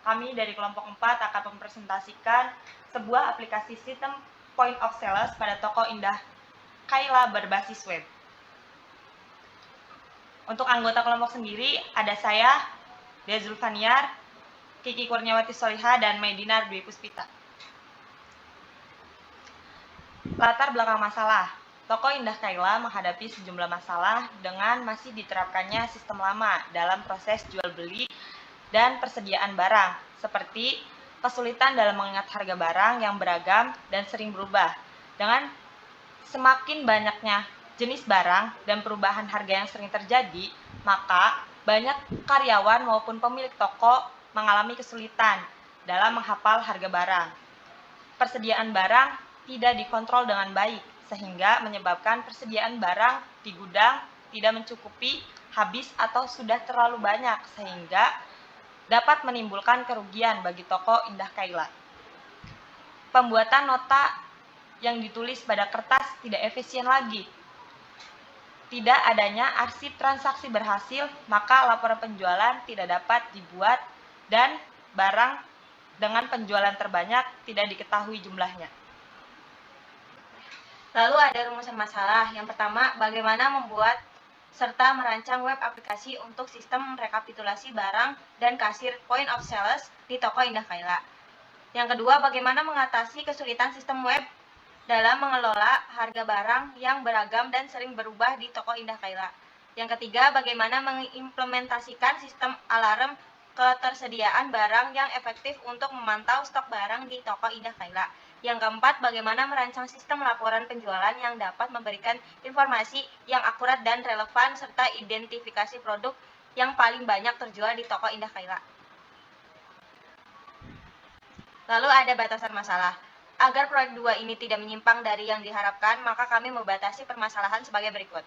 kami dari kelompok 4 akan mempresentasikan sebuah aplikasi sistem point of sales pada toko Indah Kaila berbasis web. Untuk anggota kelompok sendiri ada saya, Dea Zulfaniar, Kiki Kurniawati Soliha, dan Maidinar Dwi Puspita. Latar belakang masalah. Toko Indah Kaila menghadapi sejumlah masalah dengan masih diterapkannya sistem lama dalam proses jual beli dan persediaan barang, seperti kesulitan dalam mengingat harga barang yang beragam dan sering berubah. Dengan semakin banyaknya jenis barang dan perubahan harga yang sering terjadi, maka banyak karyawan maupun pemilik toko mengalami kesulitan dalam menghafal harga barang. Persediaan barang tidak dikontrol dengan baik, sehingga menyebabkan persediaan barang di gudang tidak mencukupi, habis atau sudah terlalu banyak, sehingga dapat menimbulkan kerugian bagi toko Indah Kaila. Pembuatan nota yang ditulis pada kertas tidak efisien lagi. Tidak adanya arsip transaksi berhasil, maka laporan penjualan tidak dapat dibuat dan barang dengan penjualan terbanyak tidak diketahui jumlahnya. Lalu ada rumusan masalah. Yang pertama, bagaimana membuat serta merancang web aplikasi untuk sistem rekapitulasi barang dan kasir point of sales di toko Indah Kaila. Yang kedua, bagaimana mengatasi kesulitan sistem web dalam mengelola harga barang yang beragam dan sering berubah di toko Indah Kaila. Yang ketiga, bagaimana mengimplementasikan sistem alarm ketersediaan barang yang efektif untuk memantau stok barang di toko Indah Kaila. Yang keempat, bagaimana merancang sistem laporan penjualan yang dapat memberikan informasi yang akurat dan relevan serta identifikasi produk yang paling banyak terjual di toko Indah Kaila. Lalu ada batasan masalah. Agar proyek 2 ini tidak menyimpang dari yang diharapkan, maka kami membatasi permasalahan sebagai berikut.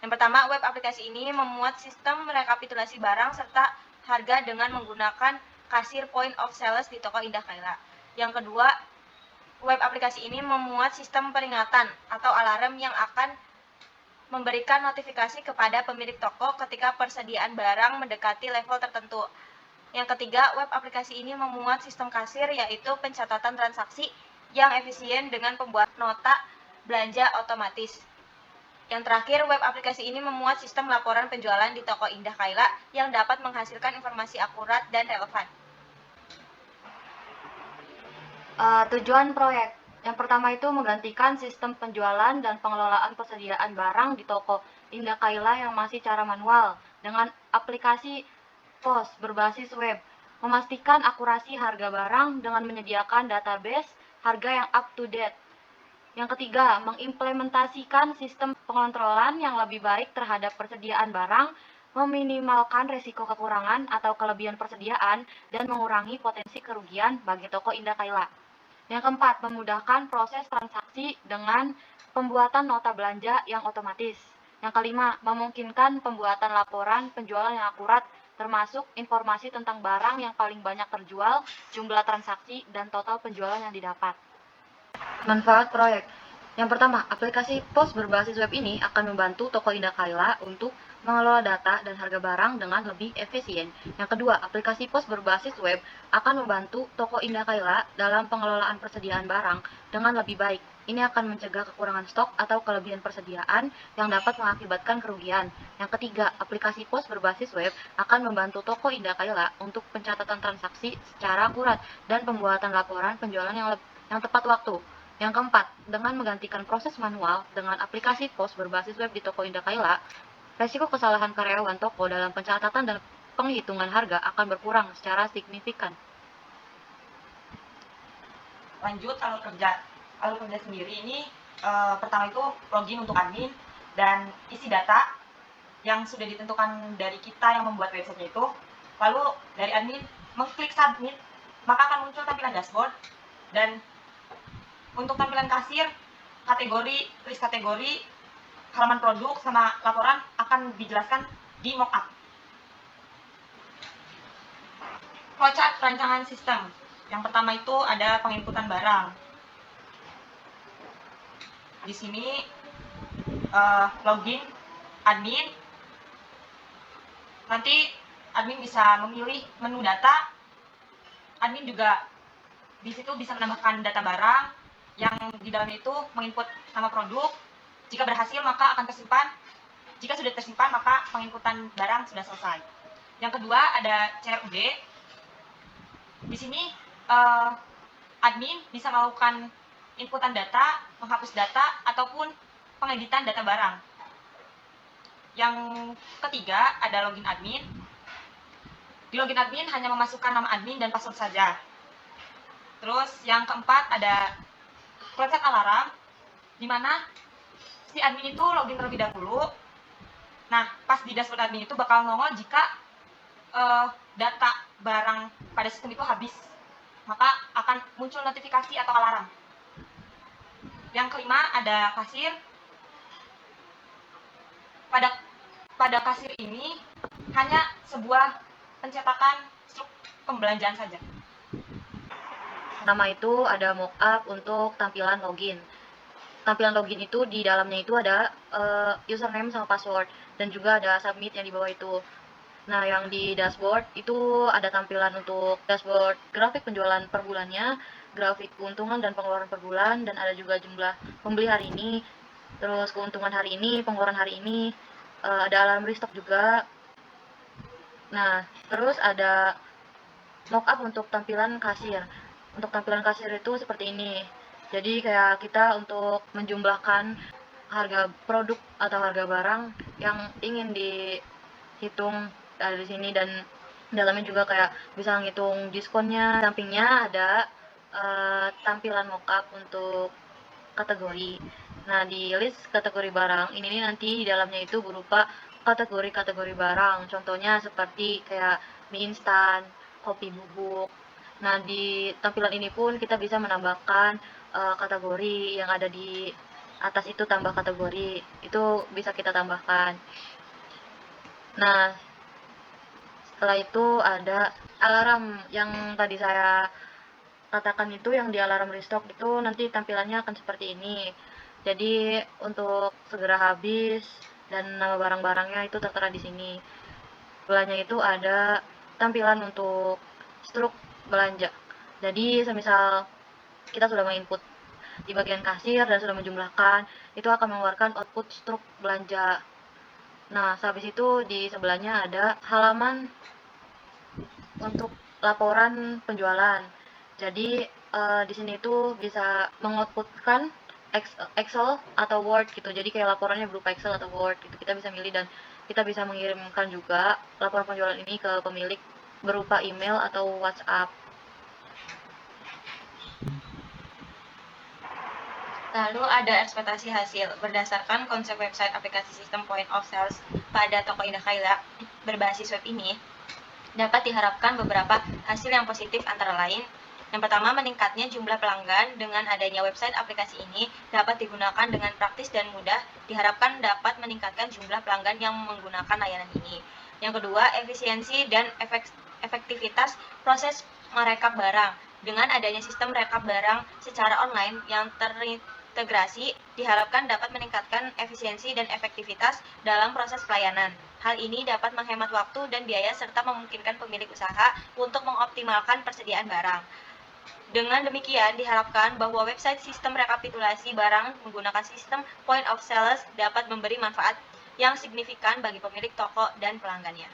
Yang pertama, web aplikasi ini memuat sistem rekapitulasi barang serta harga dengan menggunakan kasir point of sales di toko Indah Kaila. Yang kedua, web aplikasi ini memuat sistem peringatan atau alarm yang akan memberikan notifikasi kepada pemilik toko ketika persediaan barang mendekati level tertentu. Yang ketiga, web aplikasi ini memuat sistem kasir, yaitu pencatatan transaksi yang efisien dengan pembuatan nota belanja otomatis. Yang terakhir, web aplikasi ini memuat sistem laporan penjualan di toko Indah Kaila yang dapat menghasilkan informasi akurat dan relevan. Tujuan proyek. Yang pertama itu menggantikan sistem penjualan dan pengelolaan persediaan barang di toko Indah Kaila yang masih cara manual dengan aplikasi POS berbasis web. Memastikan akurasi harga barang dengan menyediakan database harga yang up to date. Yang ketiga, mengimplementasikan sistem pengontrolan yang lebih baik terhadap persediaan barang, meminimalkan risiko kekurangan atau kelebihan persediaan, dan mengurangi potensi kerugian bagi toko Indah Kaila. Yang keempat, memudahkan proses transaksi dengan pembuatan nota belanja yang otomatis. Yang kelima, memungkinkan pembuatan laporan penjualan yang akurat, termasuk informasi tentang barang yang paling banyak terjual, jumlah transaksi, dan total penjualan yang didapat. Manfaat proyek. Yang pertama, aplikasi POS berbasis web ini akan membantu toko Indah Kaila untuk mengelola data dan harga barang dengan lebih efisien. Yang kedua, aplikasi POS berbasis web akan membantu toko Indah Kaila dalam pengelolaan persediaan barang dengan lebih baik. Ini akan mencegah kekurangan stok atau kelebihan persediaan yang dapat mengakibatkan kerugian. Yang ketiga, aplikasi POS berbasis web akan membantu toko Indah Kaila untuk pencatatan transaksi secara akurat dan pembuatan laporan penjualan yang tepat waktu. Yang keempat, dengan menggantikan proses manual dengan aplikasi POS berbasis web di toko Indah Kaila, resiko kesalahan karyawan toko dalam pencatatan dan penghitungan harga akan berkurang secara signifikan. Lanjut, alur kerja sendiri ini pertama itu login untuk admin dan isi data yang sudah ditentukan dari kita yang membuat website itu. Lalu dari admin mengklik submit, maka akan muncul tampilan dashboard, dan untuk tampilan kasir, kategori, list kategori, halaman produk, sama laporan akan dijelaskan di mockup. Flowchart perancangan sistem. Yang pertama itu ada penginputan barang. Di sini login admin. Nanti admin bisa memilih menu data admin juga di situ bisa menambahkan data barang yang di dalamnya itu menginput nama produk. Jika berhasil maka akan tersimpan. Jika sudah tersimpan maka penginputan barang sudah selesai. Yang kedua ada CRUD. Di sini admin bisa melakukan inputan data, menghapus data, ataupun pengeditan data barang. Yang ketiga ada login admin. Di login admin hanya memasukkan nama admin dan password saja. Terus yang keempat ada preset alarm, di mana si admin itu login terlebih dahulu. Nah, pas di dashboard admin itu bakal nongol jika data barang pada sistem itu habis, maka akan muncul notifikasi atau alarm. Yang kelima ada kasir. Pada kasir ini hanya sebuah pencetakan struk pembelanjaan saja. Pertama itu ada mockup untuk tampilan login. Tampilan login itu di dalamnya itu ada username sama password, dan juga ada submit yang di bawah itu. Nah, yang di dashboard itu ada tampilan untuk dashboard grafik penjualan per bulannya, grafik keuntungan dan pengeluaran per bulan, dan ada juga jumlah pembeli hari ini, terus keuntungan hari ini, pengeluaran hari ini, ada alarm restock juga. Nah, terus ada mockup untuk tampilan kasir. Untuk tampilan kasir itu seperti ini. Jadi kayak kita untuk menjumlahkan harga produk atau harga barang yang ingin dihitung ada di sini, dan dalamnya juga kayak bisa ngitung diskonnya. Sampingnya ada tampilan mockup untuk kategori. Nah, di list kategori barang ini nanti di dalamnya itu berupa kategori-kategori barang. Contohnya seperti kayak mie instan, kopi bubuk. Nah, di tampilan ini pun kita bisa menambahkan kategori yang ada di atas itu, tambah kategori. Itu bisa kita tambahkan. Nah, setelah itu ada alarm yang tadi saya katakan itu, yang di alarm restock itu nanti tampilannya akan seperti ini. Jadi untuk segera habis dan nama barang-barangnya itu tertera di sini. Sebelahnya itu ada tampilan untuk struk belanja. Jadi semisal kita sudah menginput di bagian kasir dan sudah menjumlahkan, itu akan mengeluarkan output struk belanja. Nah, habis itu di sebelahnya ada halaman untuk laporan penjualan. Jadi di sini tuh bisa mengoutputkan Excel atau Word gitu. Jadi kayak laporannya berupa Excel atau Word gitu. Kita bisa milih, dan kita bisa mengirimkan juga laporan penjualan ini ke pemilik berupa email atau WhatsApp. Lalu ada ekspektasi hasil. Berdasarkan konsep website aplikasi sistem point of sales pada toko Indah Kaila berbasis web ini, dapat diharapkan beberapa hasil yang positif, antara lain: yang pertama, meningkatnya jumlah pelanggan. Dengan adanya website aplikasi ini dapat digunakan dengan praktis dan mudah, diharapkan dapat meningkatkan jumlah pelanggan yang menggunakan layanan ini. Yang kedua, efisiensi dan efektivitas proses merekap barang. Dengan adanya sistem rekap barang secara online yang terintegrasi, diharapkan dapat meningkatkan efisiensi dan efektivitas dalam proses pelayanan. Hal ini dapat menghemat waktu dan biaya serta memungkinkan pemilik usaha untuk mengoptimalkan persediaan barang. Dengan demikian, diharapkan bahwa website sistem rekapitulasi barang menggunakan sistem point of sales dapat memberi manfaat yang signifikan bagi pemilik toko dan pelanggannya.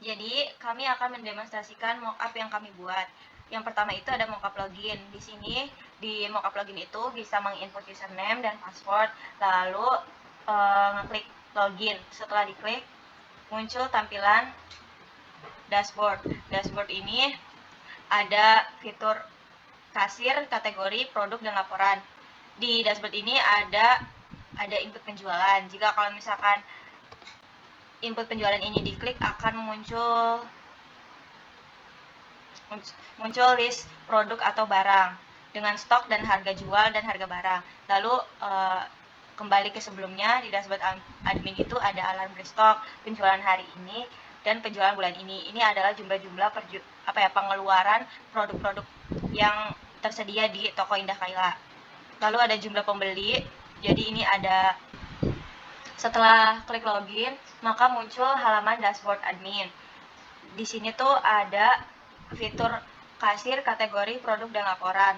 Jadi, kami akan mendemonstrasikan mockup yang kami buat. Yang pertama itu ada mockup login. Di sini, di mockup login itu bisa menginput username dan password, lalu ngeklik login. Setelah diklik, muncul tampilan dashboard. Dashboard ini ada fitur kasir, kategori, produk, dan laporan. Di dashboard ini ada input penjualan. Jika kalau misalkan input penjualan ini diklik, akan muncul list produk atau barang dengan stok dan harga jual dan harga barang. Lalu kembali ke sebelumnya, di dashboard admin itu ada alarm restock, penjualan hari ini, dan penjualan bulan ini. Ini adalah jumlah-jumlah pengeluaran produk-produk yang tersedia di toko Indah Kaila. Lalu ada jumlah pembeli. Jadi ini ada, setelah klik login, maka muncul halaman dashboard admin. Di sini tuh ada fitur kasir, kategori, produk, dan laporan.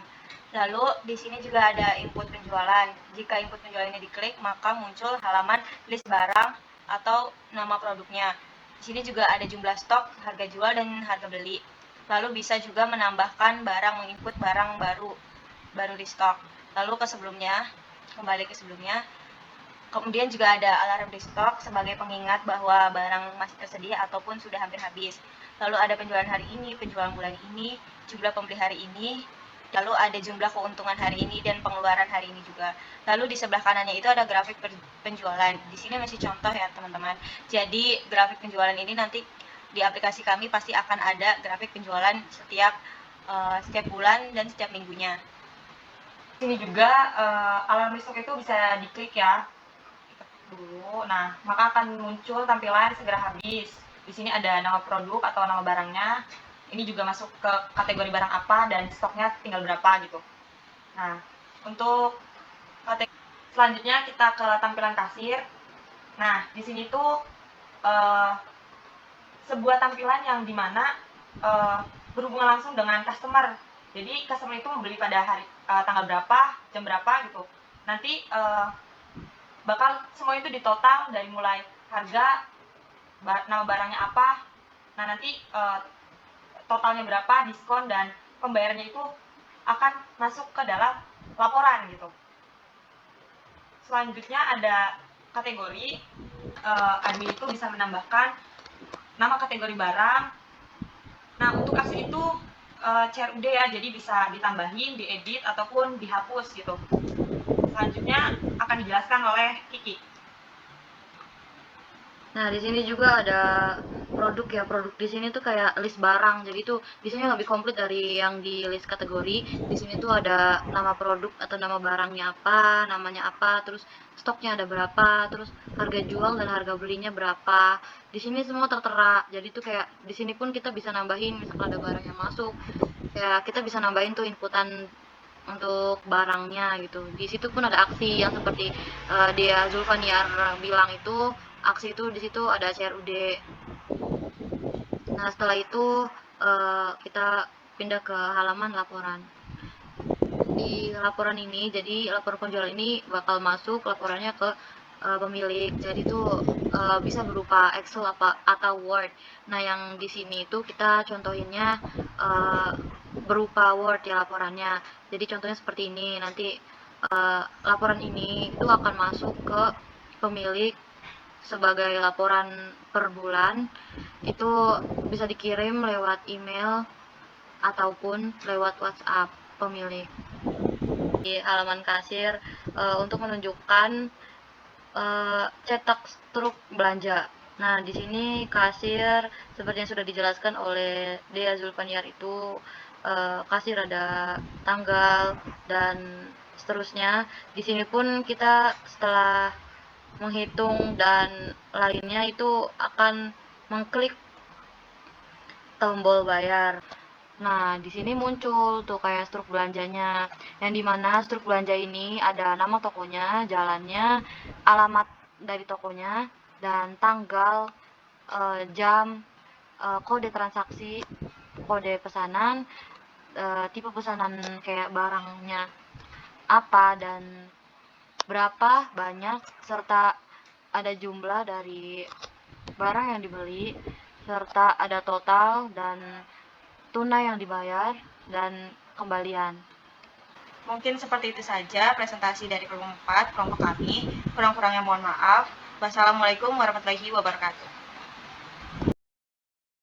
Lalu di sini juga ada input penjualan. Jika input penjualan ini diklik, maka muncul halaman list barang atau nama produknya. Di sini juga ada jumlah stok, harga jual, dan harga beli. Lalu bisa juga menambahkan barang, menginput barang baru di stok. Lalu kembali ke sebelumnya. Kemudian juga ada alarm di stok sebagai pengingat bahwa barang masih tersedia ataupun sudah hampir habis. Lalu ada penjualan hari ini, penjualan bulan ini, jumlah pembeli hari ini, lalu ada jumlah keuntungan hari ini dan pengeluaran hari ini juga. Lalu di sebelah kanannya itu ada grafik penjualan. Di sini masih contoh ya teman-teman. Jadi grafik penjualan ini nanti di aplikasi kami pasti akan ada grafik penjualan setiap bulan dan setiap minggunya. Sini juga alarm stok itu bisa diklik ya. Dulu, nah maka akan muncul tampilan segera habis. Di sini ada nama produk atau nama barangnya. Ini juga masuk ke kategori barang apa dan stoknya tinggal berapa gitu. Nah, untuk selanjutnya kita ke tampilan kasir. Nah, di sini tuh sebuah tampilan yang dimana berhubungan langsung dengan customer. Jadi customer itu membeli pada hari tanggal berapa, jam berapa gitu. Nanti bakal semua itu ditotal dari mulai harga, nama barangnya apa. Nah, nanti totalnya berapa, diskon, dan pembayarannya itu akan masuk ke dalam laporan gitu. Selanjutnya ada kategori. Admin itu bisa menambahkan nama kategori barang. Nah, untuk aksi itu CRUD ya, jadi bisa ditambahin, diedit, ataupun dihapus gitu. Selanjutnya akan dijelaskan oleh Kiki. Nah, di sini juga ada produk ya. Produk di sini tuh kayak list barang. Jadi tuh di sini lebih komplit dari yang di list kategori. Di sini tuh ada nama produk atau nama barangnya apa, namanya apa, terus stoknya ada berapa, terus harga jual dan harga belinya berapa. Di sini semua tertera. Jadi tuh kayak di sini pun kita bisa nambahin misalkan ada barang yang masuk. Kayak kita bisa nambahin tuh inputan untuk barangnya gitu. Di situ pun ada aksi yang seperti dia Zulfaniar bilang itu, aksi itu di situ ada CRUD. Nah, setelah itu kita pindah ke halaman laporan. Di laporan ini, jadi laporan penjualan ini bakal masuk laporannya ke pemilik. Jadi itu bisa berupa Excel atau Word. Nah, yang di sini itu kita contohinnya berupa Word ya laporannya. Jadi contohnya seperti ini. Nanti laporan ini itu akan masuk ke pemilik sebagai laporan per bulan. Itu bisa dikirim lewat email ataupun lewat WhatsApp pemilik. Di halaman kasir untuk menunjukkan cetak struk belanja. Nah, di sini kasir seperti yang sudah dijelaskan oleh Dea Zulfaniar itu kasir ada tanggal dan seterusnya. Di sini pun kita setelah menghitung dan lainnya itu akan mengklik tombol bayar. Nah, di sini muncul tuh kayak struk belanjanya, yang dimana struk belanja ini ada nama tokonya, jalannya, alamat dari tokonya, dan tanggal, jam, kode transaksi, kode pesanan, tipe pesanan kayak barangnya apa dan berapa banyak, serta ada jumlah dari barang yang dibeli, serta ada total dan tunai yang dibayar dan kembalian. Mungkin seperti itu saja presentasi dari kelompok 4, kelompok kami. Kurang-kurangnya mohon maaf. Wassalamualaikum warahmatullahi wabarakatuh.